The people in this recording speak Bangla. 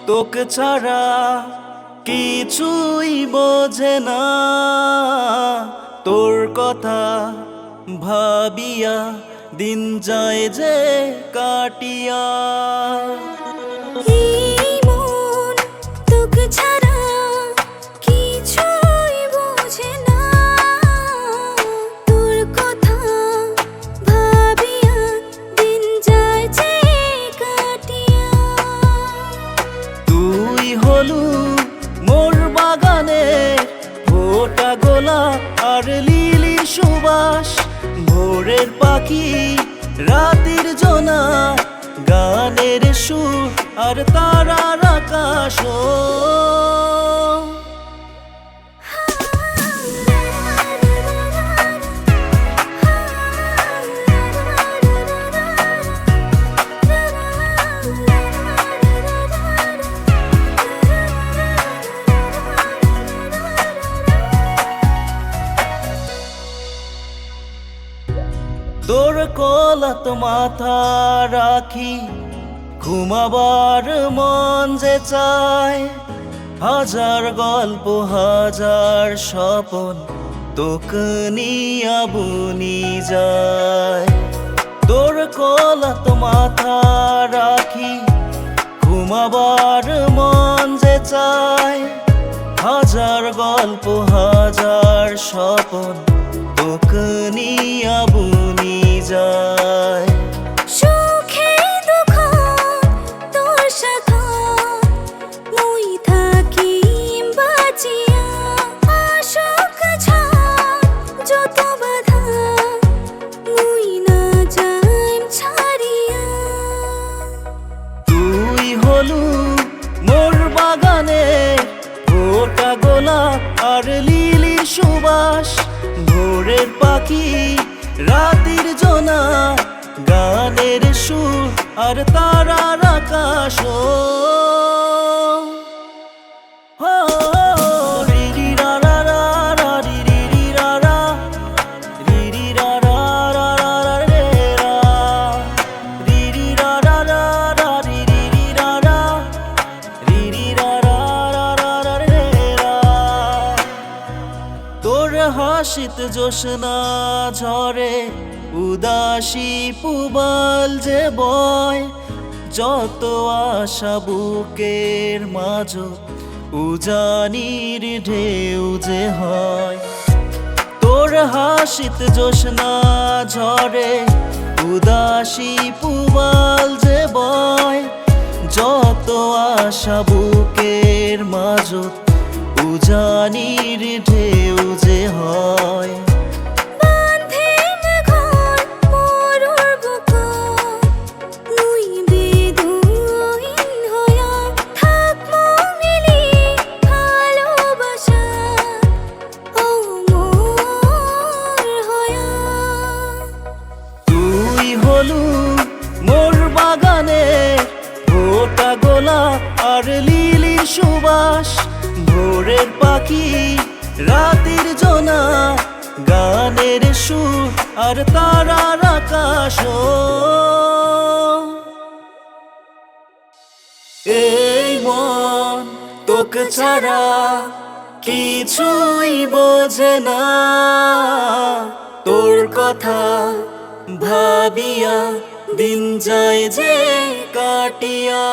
তোকে ছাড়া কিছুই বোঝে না, তোর কথা ভাবিয়া দিন যায় যে কাটিয়া। এই মন তোকে ছাড়া কিছুই বোঝে না, তোর কথা ভাবিয়া দিন যায় যে কাটিয়া। তুই হলু মোর বাগানে ফোটা গোলাপ আর লিলির সুবাস, ভোরের পাখি রাতের জোনা, গানের সুর আর তারার আকাশ। তোর কোলাত মাথা রাখি ঘুমাবার মন যে চায়, হাজার গল্প হাজার স্বপন তোকে নিয়া বুনি যায়। তোর কোলাত মাথা রাখি ঘুমাবার মন যে চায়, হাজার গল্প হাজার স্বপন তোকে নিয়া বুনি যায়। সুখে দুঃখ তোর সাথে মুই থাকি বাঁচিয়া, আশোক ঝড় যত বাধা মুই না যাইম ছাড়িয়া। তুই হলু মোর বাগানে ফোটা গোলাপ আর লিলির সুবাস, ভোরের পাখি রাতের জোনা, গানের সুর আর তারার আকাশ। রিরি রা রা রা রা, রিরি রি রা রা, রিরি রা রা রা রা রা রে রা, রিরি রা রা রা রা, রিরি রি রা রা, রিরি রা রা রা রা রা রে রা। তোর হাসিত জোসনা ঝরে উদাসী পুবাল যে বয়, যত আশা বুকের মাঝ উজানির ঢেউ যে হয়। তোর হাসিত জোসনা ঝরে উদাসী পুবাল যে বয়, যত আশা বুকের মাঝ উজানির ঢেউ যে হয়। তুই হলু মোর বাগানে ফোটা গোলাপ আর লিলির সুবাস, ভোরের পাখি রাতের জোনা, গানের সুর আর তারার আকাশ। এই মন তোকে ছাড়া কিছুই বোঝে না, তোর কথা ভাবিয়া দিন যায় যে কাটিয়া।